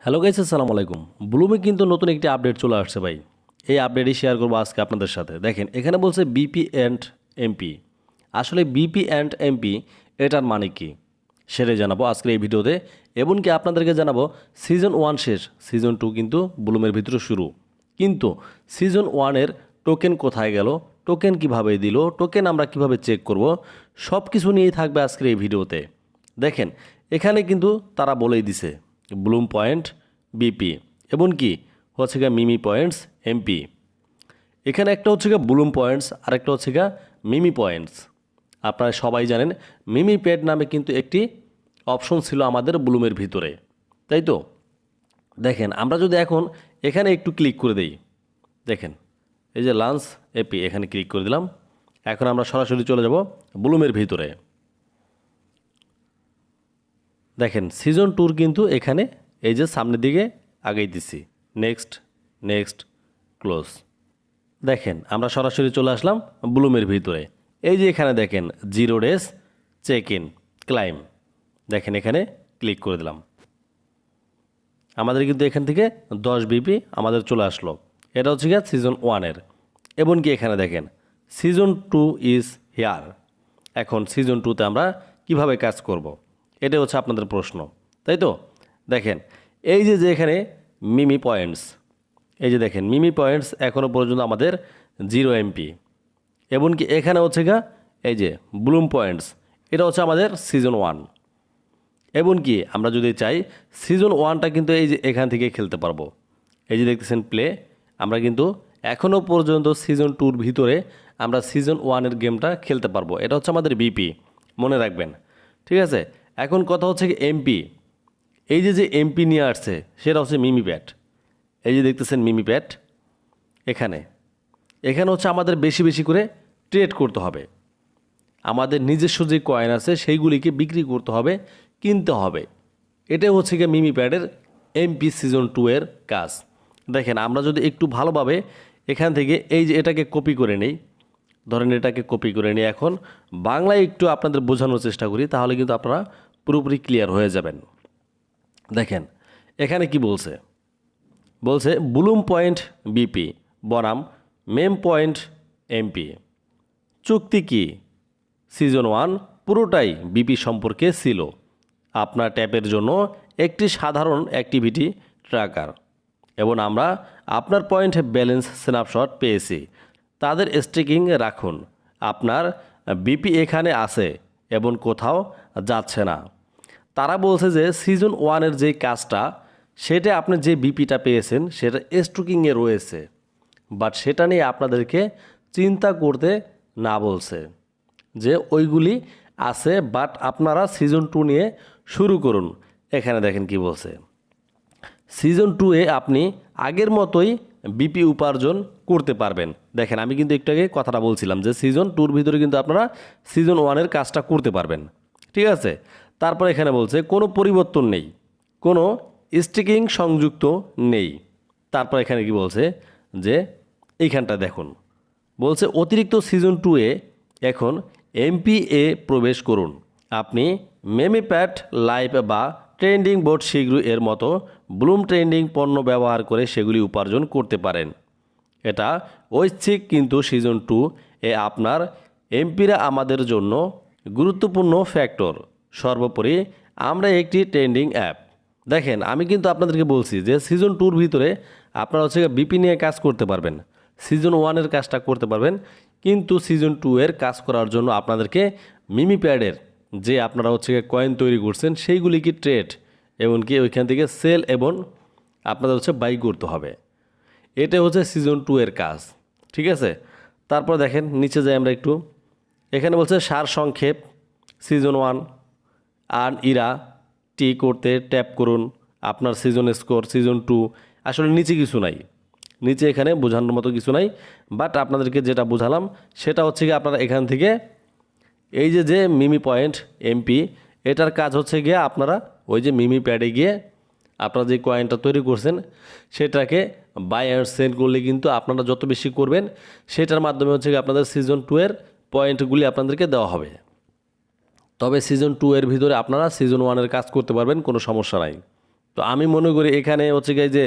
Hello guys, আসসালামু আলাইকুম। ব্লুমে কিন্তু নতুন একটি আপডেট চলে আসছে ভাই। এই আপডেটই শেয়ার করবো আজকে আপনাদের সাথে। দেখেন এখানে বলছে বিপি অ্যান্ড এমপি। আসলে বিপি অ্যান্ড এমপি এটার মানে কি সেটাই জানাবো আজকের এই ভিডিওতে। এমনকি আপনাদেরকে জানাবো সিজন 1 শেষ, সিজন 2 কিন্তু ব্লুমের ভিতরে শুরু। কিন্তু সিজন 1-এর টোকেন কোথায় গেল, টোকেন কিভাবে দিল, টোকেন আমরা কিভাবে চেক করব, সব কিছু নিয়েই থাকবে আজকের এই ভিডিওতে। দেখেন এখানে কিন্তু তারা বলেই দিছে ব্লুম পয়েন্ট বিপি এবং কি হচ্ছে গা মিমি পয়েন্টস এমপি। এখানে একটা হচ্ছে গা ব্লুম পয়েন্টস আর একটা হচ্ছে গা মিমি পয়েন্টস। আপনারা সবাই জানেন মিমি প্যাড নামে কিন্তু একটি অপশন ছিল আমাদের ব্লুমের ভিতরে, তাই তো? দেখেন আমরা যদি এখন এখানে একটু ক্লিক করে দেই, দেখেন এই যে লাঞ্চ এপি, এখানে ক্লিক করে দিলাম। এখন আমরা সরাসরি চলে যাব ব্লুমের ভিতরে। দেখেন সিজন 2 কিন্তু এখানে এই যে সামনের দিকে আগেই দিছি, নেক্সট নেক্সট ক্লোজ। দেখেন আমরা সরাসরি চলে আসলাম ব্লুমের ভিতরে। এই যে এখানে দেখেন 0 ডেজ চেক ইন ক্লাইম, দেখেন এখানে ক্লিক করে দিলাম। আমাদের কিন্তু এখান থেকে 10 বিপি আমাদের চলে আসলো। এটা হচ্ছে গিয়ে সিজন 1-এর। এবং কি এখানে দেখেন সিজন 2 ইজ হিয়ার। এখন সিজন 2-তে আমরা কিভাবে কাজ করব, এটা হচ্ছে আপনাদের প্রশ্ন, তাই তো? দেখেন এই যে এখানে মিমি পয়েন্টস, এই যে দেখেন মিমি পয়েন্টস এখনও পর্যন্ত আমাদের 0 এমপি। এবং কি এখানে হচ্ছে গা এই যে ব্লুম পয়েন্টস, এটা হচ্ছে আমাদের সিজন 1। এবং কি আমরা যদি চাই সিজন 1টা কিন্তু এই যে এখান থেকে খেলতে পারবো। এই যে দেখতেছেন প্লে, আমরা কিন্তু এখনও পর্যন্ত সিজন 2-র ভিতরে আমরা সিজন 1-এর গেমটা খেলতে পারবো। এটা হচ্ছে আমাদের বিপি, মনে রাখবেন, ঠিক আছে? এখন কথা হচ্ছে কি এমপি। এই যে এমপি নিয়ে আসছে সেটা হচ্ছে মিমি প্যাড। এই যে দেখতেছেন মিমি প্যাড, এখানে এখানে হচ্ছে আমাদের বেশি বেশি করে ট্রেড করতে হবে। আমাদের নিজস্ব যে কয়েন আছে সেইগুলিকে বিক্রি করতে হবে, কিনতে হবে। এটাই হচ্ছে গিয়ে মিমি প্যাডের এমপি সিজন 2-এর কাজ। দেখেন আমরা যদি একটু ভালোভাবে এখান থেকে এই যে এটাকে কপি করে নেই, ধরেন এটাকে কপি করে নিয়ে এখন বাংলায় একটু আপনাদের বোঝানোর চেষ্টা করি, তাহলে কিন্তু আপনারা পুরোপুরি ক্লিয়ার হয়ে যাবেন। দেখেন এখানে কি বলছে, বলছে ব্লুম পয়েন্ট বিপি বনাম মেম পয়েন্ট এমপি। চুক্তি কি? সিজন 1 পুরোটাই বিপি সম্পর্কে ছিল। আপনার ট্যাপের জন্য একটি সাধারণ অ্যাক্টিভিটি ট্র্যাকার এবং আমরা আপনার পয়েন্ট ব্যালেন্স স্ন্যাপশট পেয়েছি। তাদের স্ট্রিকিং রাখুন। আপনার বিপি এখানে আছে এবং কোথাও যাচ্ছে না। তারা বলছে যে সিজন 1-এর যে কাজটা, সেটা আপনি যে বিপিটা পেয়েছেন সেটা স্ট্রিকিংয়ে রয়েছে, বাট সেটা নিয়ে আপনাদেরকে চিন্তা করতে না বলছে, যে ওইগুলি আছে, বাট আপনারা সিজন 2 নিয়ে শুরু করুন। এখানে দেখেন কি বলছে, সিজন 2-এ আপনি আগের মতোই বিপি উপার্জন করতে পারবেন। দেখেন আমি কিন্তু একটু আগে কথাটা বলছিলাম যে সিজন 2-র ভিতরে কিন্তু আপনারা সিজন 1-এর কাজটা করতে পারবেন, ঠিক আছে? তারপর এখানে বলছে কোনো পরিবর্তন নেই, কোনো স্টিকিং সংযুক্ত নেই। তারপর এখানে কি বলছে যে এইখানটা দেখুন, বলছে অতিরিক্ত সিজন 2-এ এখন এমপিএ প্রবেশ করুন। আপনি মেমি প্যাড লাইভ বা ট্রেন্ডিং বোর্ড শীঘ্রই এর মতো ব্লুম ট্রেন্ডিং পণ্য ব্যবহার করে সেগুলি উপার্জন করতে পারেন। এটা ঐচ্ছিক, কিন্তু সিজন 2-এ আপনার এমপিরা আমাদের জন্য গুরুত্বপূর্ণ ফ্যাক্টর। সর্বোপরি আমরা একটি ট্রেন্ডিং অ্যাপ। দেখেন আমি কিন্তু আপনাদেরকে বলছি যে সিজন 2-র ভিতরে আপনারা হচ্ছে বিপি নিয়ে কাজ করতে পারবেন, সিজন 1-এর কাজটা করতে পারবেন, কিন্তু সিজন 2-এর কাজ করার জন্য আপনাদেরকে মিমি প্যাডের যে আপনারা হচ্ছে কয়েন তৈরি করছেন সেইগুলিকে ট্রেড এমনকি ওইখান থেকে সেল এবং আপনাদের হচ্ছে বাই করতে হবে। এটা হচ্ছে সিজন 2-এর কাজ, ঠিক আছে? তারপর দেখেন নিচে যাই আমরা একটু, এখানে বলছে সার সংক্ষেপ। সিজন 1 আর্ন ইরা টি করতে ট্যাপ করুন আপনার সিজন স্কোর। সিজন 2 আসলে নিচে কিছু নাই, নিচে এখানে বোঝানোর মতো কিছু নাই, বাট আপনাদেরকে যেটা বোঝালাম সেটা হচ্ছে কি আপনারা এখান থেকে এই যে মিমি পয়েন্ট এমপি, এটার কাজ হচ্ছে গিয়ে আপনারা ওই যে মিমি প্যাডে গিয়ে আপনারা যে কয়েনটা তৈরি করছেন সেটাকে বাই অ্যান্ড সেল করলে কিন্তু আপনারা যত বেশি করবেন সেটার মাধ্যমে হচ্ছে গিয়ে আপনাদের সিজন 2-এর পয়েন্টগুলি আপনাদেরকে দেওয়া হবে। তবে সিজন 2-এর ভিতরে আপনারা সিজন 1-এর কাজ করতে পারবেন, কোনো সমস্যা নাই। তো আমি মনে করি এখানে হচ্ছে গিয়ে যে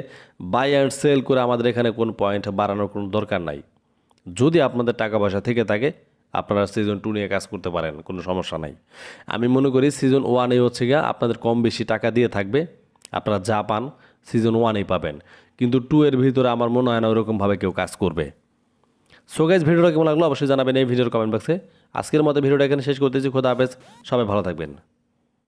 বাই অ্যান্ড সেল করে আমাদের এখানে কোনো পয়েন্ট বাড়ানোর কোনো দরকার নাই। যদি আপনাদের টাকা পয়সা থেকে থাকে আপনারা সিজন 2 নিয়ে কাজ করতে পারেন, কোনো সমস্যা নাই। আমি মনে করি সিজন 1 হচ্ছে গিয়ে আপনাদের কম বেশি টাকা দিয়ে থাকবে, আপনারা যা পান সিজন 1 পাবেন, কিন্তু 2 এর ভিতরে আমার মনে হয় না ওরকমভাবে কেউ কাজ করবে। সো গাইস, ভিডিওটা কেমন লাগলো অবশ্যই জানাবেন এই ভিডিওর কমেন্ট বক্সে। আজকের মতো ভিডিওটা এখানে শেষ করতেছি। খোদা হাফেজ, সবাই ভালো থাকবেন।